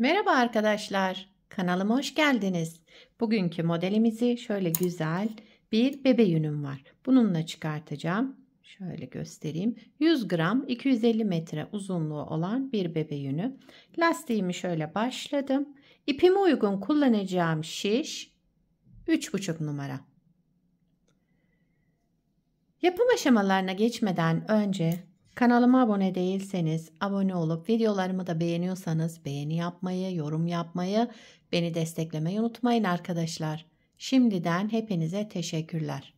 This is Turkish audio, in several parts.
Merhaba arkadaşlar, kanalıma hoş geldiniz. Bugünkü modelimizi şöyle güzel bir bebe yünüm var. Bununla çıkartacağım. Şöyle göstereyim. 100 gram 250 metre uzunluğu olan bir bebe yünü. Lastiğimi şöyle başladım. İpime uygun kullanacağım şiş 3,5 numara. Yapım aşamalarına geçmeden önce kanalıma abone değilseniz abone olup videolarımı da beğeniyorsanız beğeni yapmayı, yorum yapmayı, beni desteklemeyi unutmayın arkadaşlar. Şimdiden hepinize teşekkürler.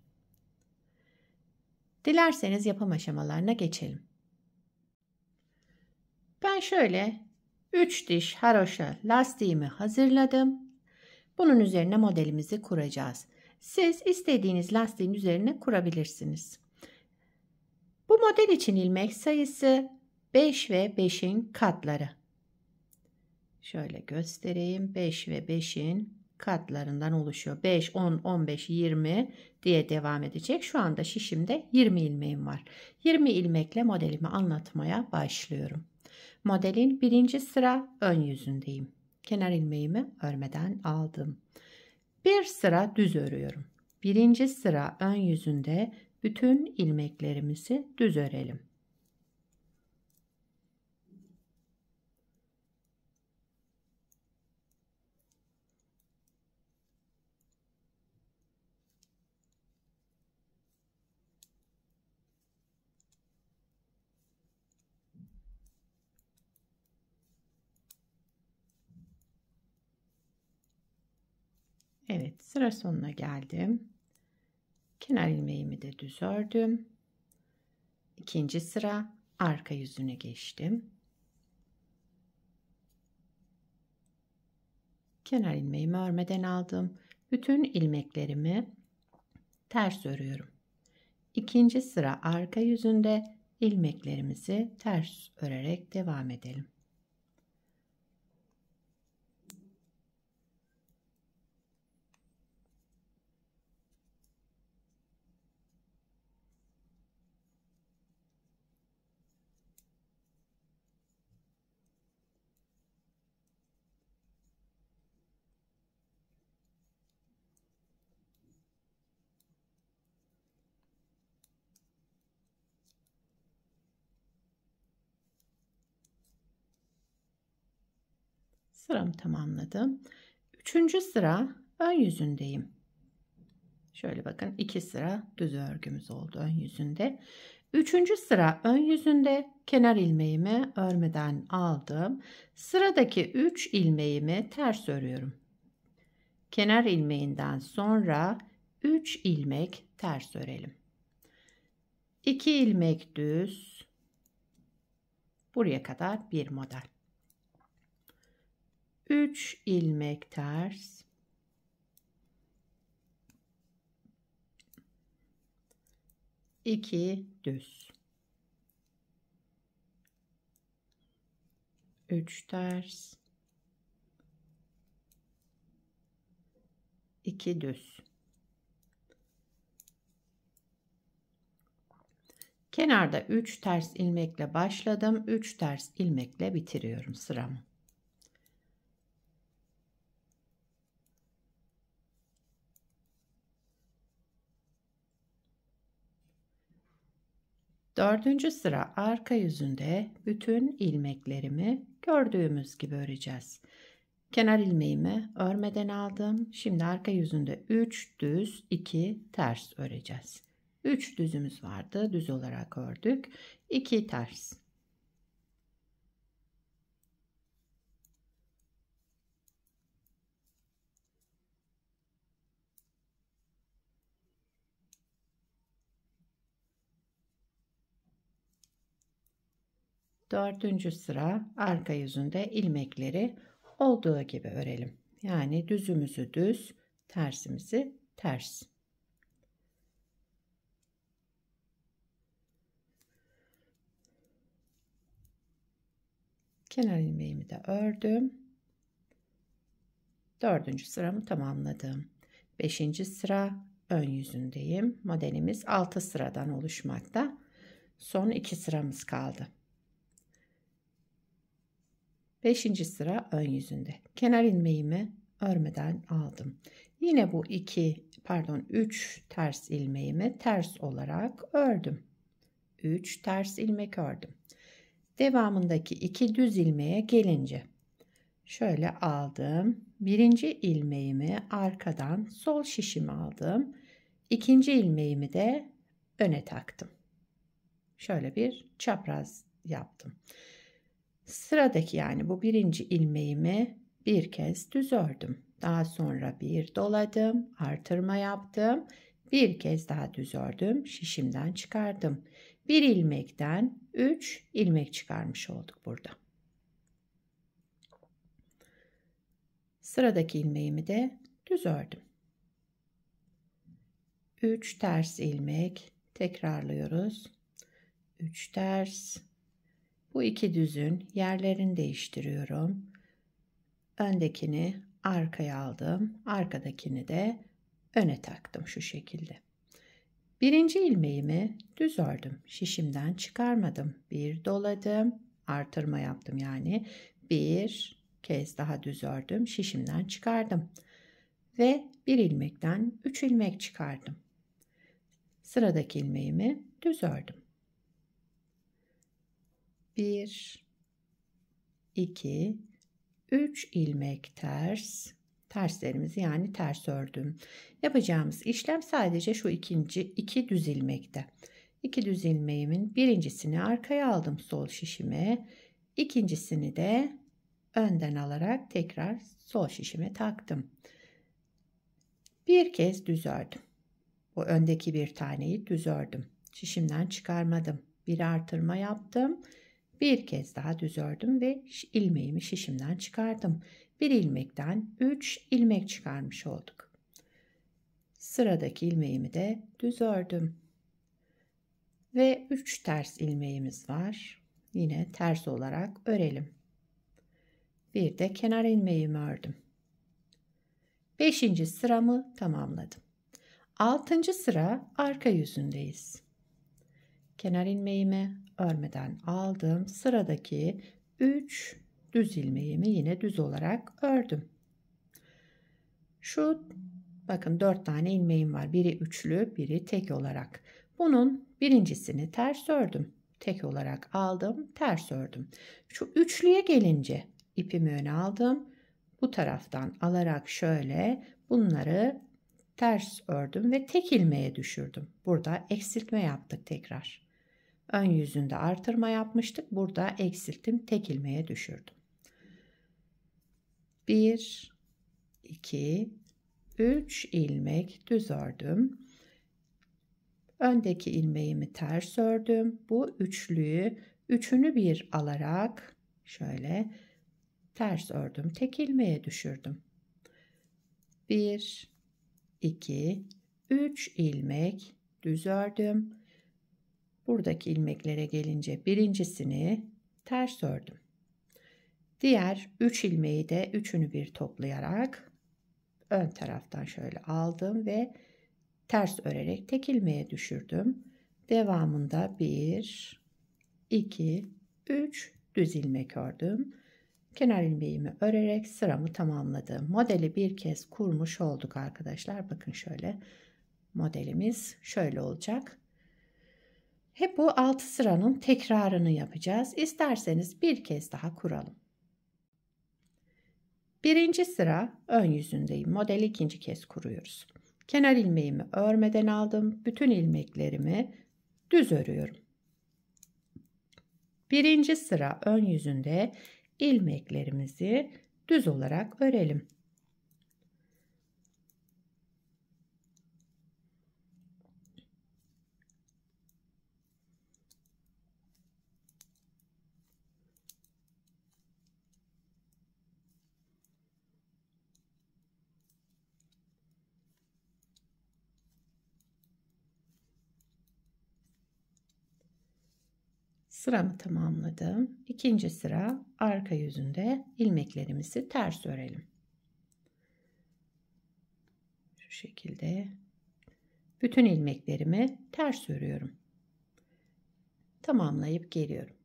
Dilerseniz yapım aşamalarına geçelim. Ben şöyle 3 diş haroşa lastiğimi hazırladım. Bunun üzerine modelimizi kuracağız. Siz istediğiniz lastiğin üzerine kurabilirsiniz. Bu model için ilmek sayısı 5 ve 5'in katları. Şöyle göstereyim. 5 ve 5'in katlarından oluşuyor. 5, 10, 15, 20 diye devam edecek. Şu anda şişimde 20 ilmeğim var. 20 ilmekle modelimi anlatmaya başlıyorum. Modelin birinci sıra ön yüzündeyim. Kenar ilmeğimi örmeden aldım. Bir sıra düz örüyorum. Birinci sıra ön yüzünde bütün ilmeklerimizi düz örelim. Evet, sıra sonuna geldim. Kenar ilmeğimi de düz ördüm. İkinci sıra arka yüzüne geçtim. Kenar ilmeğimi örmeden aldım. Bütün ilmeklerimi ters örüyorum. İkinci sıra arka yüzünde ilmeklerimizi ters örerek devam edelim. Sıramı tamamladım. Üçüncü sıra ön yüzündeyim. Şöyle bakın 2 sıra düz örgümüz oldu ön yüzünde. Üçüncü sıra ön yüzünde kenar ilmeğimi örmeden aldım. Sıradaki 3 ilmeğimi ters örüyorum. Kenar ilmeğinden sonra 3 ilmek ters örelim. 2 ilmek düz. Buraya kadar bir model. 3 ilmek ters. 2 düz. 3 ters. 2 düz. Kenarda 3 ters ilmekle başladım. 3 ters ilmekle bitiriyorum sıramı. Dördüncü sıra arka yüzünde bütün ilmeklerimi gördüğümüz gibi öreceğiz. Kenar ilmeğimi örmeden aldım. Şimdi arka yüzünde 3 düz 2 ters öreceğiz. 3 düzümüz vardı. Düz olarak ördük. 2 ters. Dördüncü sıra arka yüzünde ilmekleri olduğu gibi örelim. Yani düzümüzü düz, tersimizi ters. Kenar ilmeğimi de ördüm. Dördüncü sıramı tamamladım. Beşinci sıra ön yüzündeyim. Modelimiz 6 sıradan oluşmakta. Son 2 sıramız kaldı. 5. sıra ön yüzünde. Kenar ilmeğimi örmeden aldım. Yine bu 3 ters ilmeğimi ters olarak ördüm. 3 ters ilmek ördüm. Devamındaki 2 düz ilmeğe gelince şöyle aldım. Birinci ilmeğimi arkadan sol şişime aldım. İkinci ilmeğimi de öne taktım. Şöyle bir çapraz yaptım. Sıradaki yani bu birinci ilmeğimi bir kez düz ördüm. Daha sonra bir doladım, artırma yaptım. Bir kez daha düz ördüm, şişimden çıkardım. Bir ilmekten 3 ilmek çıkarmış olduk burada. Sıradaki ilmeğimi de düz ördüm. 3 ters ilmek tekrarlıyoruz. 3 ters. Bu 2 düzün yerlerini değiştiriyorum. Öndekini arkaya aldım. Arkadakini de öne taktım şu şekilde. Birinci ilmeğimi düz ördüm. Şişimden çıkarmadım. Bir doladım. Artırma yaptım yani. Bir kez daha düz ördüm. Şişimden çıkardım. Ve bir ilmekten 3 ilmek çıkardım. Sıradaki ilmeğimi düz ördüm. 1 2 3 ilmek terslerimizi yani ters ördüm. Yapacağımız işlem sadece şu iki düz ilmekte. 2 düz ilmeğimin birincisini arkaya aldım sol şişime. İkincisini de önden alarak tekrar sol şişime taktım. Bir kez düz ördüm. Bu öndeki bir taneyi düz ördüm. Şişimden çıkarmadım. Bir artırma yaptım. Bir kez daha düz ördüm ve ilmeğimi şişimden çıkardım. Bir ilmekten 3 ilmek çıkarmış olduk. Sıradaki ilmeğimi de düz ördüm. Ve 3 ters ilmeğimiz var. Yine ters olarak örelim. Bir de kenar ilmeğimi ördüm. 5. sıramı tamamladım. 6. sıra arka yüzündeyiz. Kenar ilmeğimi örmeden aldım. Sıradaki 3 düz ilmeğimi yine düz olarak ördüm. Şu bakın 4 tane ilmeğim var. Biri üçlü, biri tek olarak. Bunun birincisini ters ördüm. Tek olarak aldım, ters ördüm. Şu üçlüye gelince ipimi öne aldım. Bu taraftan alarak şöyle bunları ters ördüm ve tek ilmeğe düşürdüm. Burada eksiltme yaptık tekrar. Ön yüzünde artırma yapmıştık. Burada eksilttim, tek ilmeğe düşürdüm. 1 2 3 ilmek düz ördüm. Öndeki ilmeğimi ters ördüm. Bu üçünü bir alarak şöyle ters ördüm. Tek ilmeğe düşürdüm. 1 2 3 ilmek düz ördüm. Buradaki ilmeklere gelince birincisini ters ördüm. Diğer 3 ilmeği de üçünü bir toplayarak ön taraftan şöyle aldım ve ters örerek tek ilmeğe düşürdüm. Devamında 1 2 3 düz ilmek ördüm. Kenar ilmeğimi örerek sıramı tamamladım. Modeli bir kez kurmuş olduk arkadaşlar. Bakın şöyle modelimiz şöyle olacak. Hep bu 6 sıranın tekrarını yapacağız. İsterseniz bir kez daha kuralım. Birinci sıra ön yüzündeyim. Modeli ikinci kez kuruyoruz. Kenar ilmeğimi örmeden aldım. Bütün ilmeklerimi düz örüyorum. Birinci sıra ön yüzünde ilmeklerimizi düz olarak örelim. Sıramı tamamladım. İkinci sıra arka yüzünde ilmeklerimizi ters örelim. Şu şekilde bütün ilmeklerimi ters örüyorum. Tamamlayıp geliyorum.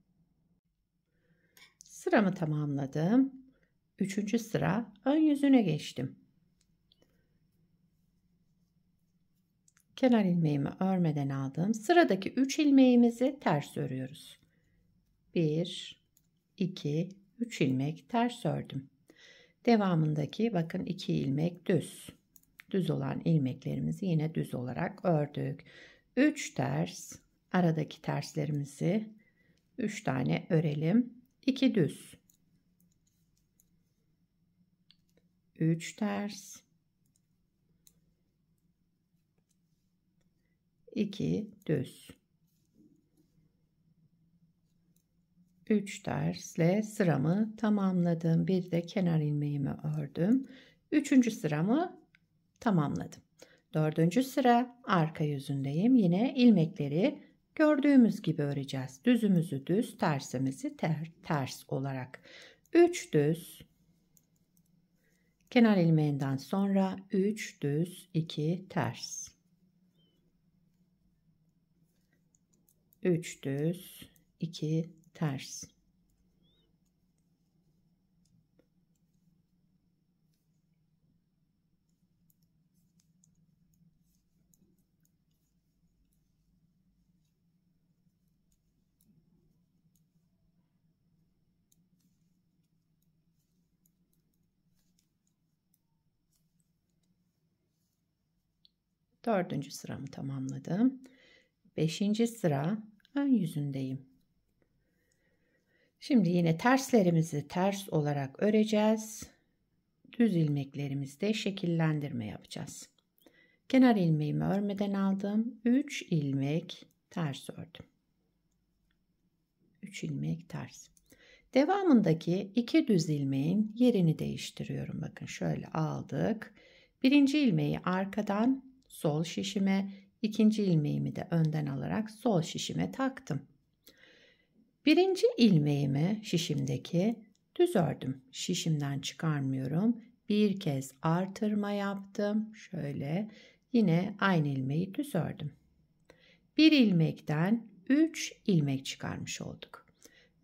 Sıramı tamamladım. 3. sıra ön yüzüne geçtim. Kenar ilmeğimi örmeden aldım. Sıradaki 3 ilmeğimizi ters örüyoruz. 1, 2, 3 ilmek ters ördüm. Devamındaki bakın 2 ilmek düz. Düz olan ilmeklerimizi yine düz olarak ördük. 3 ters, aradaki terslerimizi 3 tane örelim. 2 düz. 3 ters. 2 düz. 3 tersle sıramı tamamladım. Bir de kenar ilmeğimi ördüm. 3. sıramı tamamladım. 4. sıra arka yüzündeyim. Yine ilmekleri gördüğümüz gibi öreceğiz. Düzümüzü düz, tersimizi ters olarak. 3 düz. Kenar ilmeğinden sonra 3 düz, 2 ters. 3 düz, 2 ters. Dördüncü sıramı tamamladım. 5. sıra ön yüzündeyim. Şimdi yine terslerimizi ters olarak öreceğiz. Düz ilmeklerimizde şekillendirme yapacağız. Kenar ilmeğimi örmeden aldım. 3 ilmek ters ördüm. 3 ilmek ters. Devamındaki 2 düz ilmeğin yerini değiştiriyorum. Bakın şöyle aldık. Birinci ilmeği arkadan sol şişime, ikinci ilmeğimi de önden alarak sol şişime taktım. Birinci ilmeğimi şişimdeki düz ördüm. Şişimden çıkarmıyorum. Bir kez artırma yaptım. Şöyle yine aynı ilmeği düz ördüm. Bir ilmekten 3 ilmek çıkarmış olduk.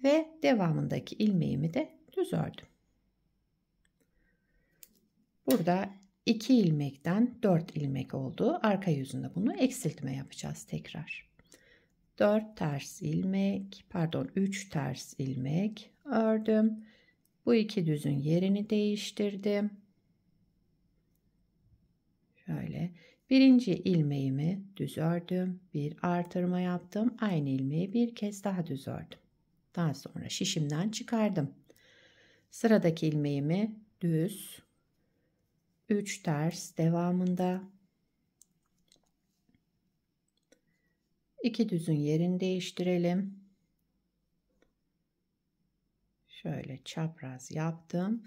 Ve devamındaki ilmeğimi de düz ördüm. Burada 2 ilmekten 4 ilmek oldu. Arka yüzünde bunu eksiltme yapacağız tekrar. 4 ters ilmek, pardon 3 ters ilmek ördüm. Bu iki düzün yerini değiştirdim. Şöyle birinci ilmeğimi düz ördüm. Bir artırma yaptım. Aynı ilmeği bir kez daha düz ördüm. Daha sonra şişimden çıkardım. Sıradaki ilmeğimi düz, 3 ters devamında 2 düzün yerini değiştirelim. Şöyle çapraz yaptım.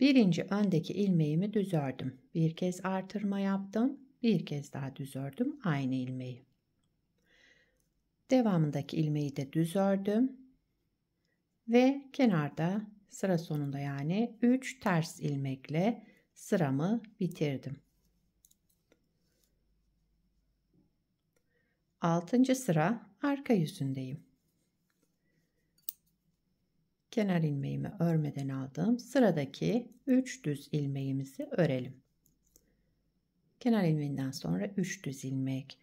Birinci öndeki ilmeğimi düz ördüm. Bir kez artırma yaptım. Bir kez daha düz ördüm aynı ilmeği. Devamındaki ilmeği de düz ördüm. Ve kenarda sıra sonunda yani 3 ters ilmekle sıramı bitirdim. 6. sıra arka yüzündeyim. Kenar ilmeğimi örmeden aldım. Sıradaki 3 düz ilmeğimizi örelim. Kenar ilmeğinden sonra 3 düz ilmek.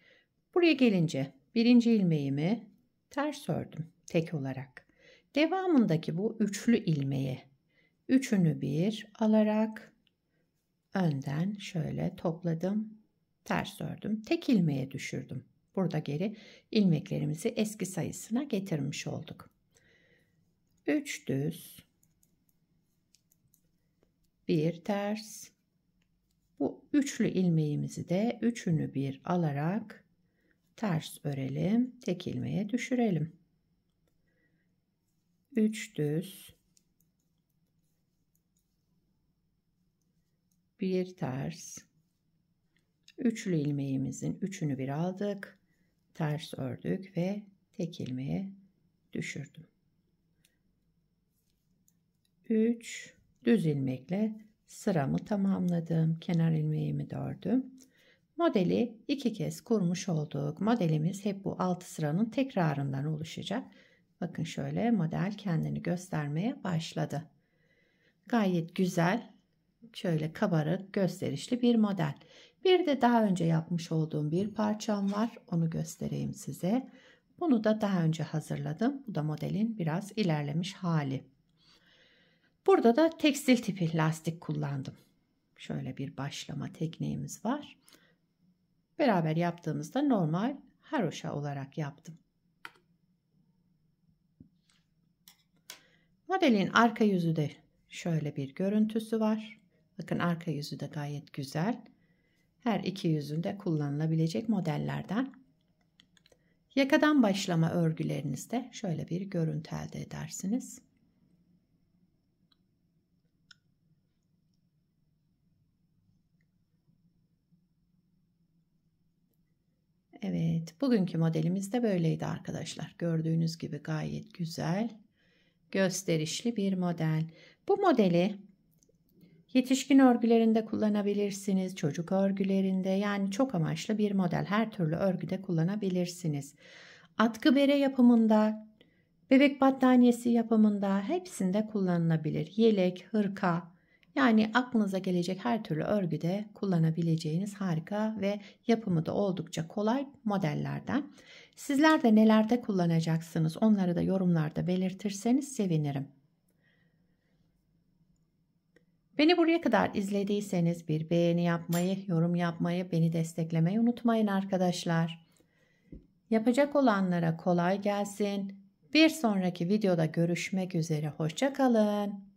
Buraya gelince birinci ilmeğimi ters ördüm tek olarak. Devamındaki bu üçlü ilmeğe üçünü bir alarak önden şöyle topladım. Ters ördüm. Tek ilmeğe düşürdüm. Burada geri ilmeklerimizi eski sayısına getirmiş olduk. 3 düz, 1 ters. Bu üçlü ilmeğimizi de üçünü bir alarak ters örelim. Tek ilmeğe düşürelim. 3 düz, 1 ters. Üçlü ilmeğimizin üçünü bir aldık. Ters ördük ve tek ilmeğe düşürdüm. 3 düz ilmekle sıramı tamamladım. Kenar ilmeğimi de ördüm. Modeli 2 kez kurmuş olduk. Modelimiz hep bu 6 sıranın tekrarından oluşacak. Bakın şöyle model kendini göstermeye başladı. Gayet güzel, şöyle kabarık, gösterişli bir model. Bir de daha önce yapmış olduğum bir parçam var. Onu göstereyim size. Bunu da daha önce hazırladım. Bu da modelin biraz ilerlemiş hali. Burada da tekstil tipi lastik kullandım. Şöyle bir başlama tekniğimiz var. Beraber yaptığımızda normal haroşa olarak yaptım. Modelin arka yüzü de şöyle bir görüntüsü var. Bakın arka yüzü de gayet güzel. Her iki yüzünde kullanılabilecek modellerden. Yakadan başlama örgülerinizde şöyle bir görüntü elde edersiniz. Evet, bugünkü modelimiz de böyleydi arkadaşlar. Gördüğünüz gibi gayet güzel, gösterişli bir model. Bu modeli yetişkin örgülerinde kullanabilirsiniz, çocuk örgülerinde, yani çok amaçlı bir model. Her türlü örgüde kullanabilirsiniz. Atkı bere yapımında, bebek battaniyesi yapımında hepsinde kullanılabilir. Yelek, hırka, yani aklınıza gelecek her türlü örgüde kullanabileceğiniz harika ve yapımı da oldukça kolay modellerden. Sizler de nelerde kullanacaksınız onları da yorumlarda belirtirseniz sevinirim. Beni buraya kadar izlediyseniz bir beğeni yapmayı, yorum yapmayı, beni desteklemeyi unutmayın arkadaşlar. Yapacak olanlara kolay gelsin. Bir sonraki videoda görüşmek üzere. Hoşça kalın.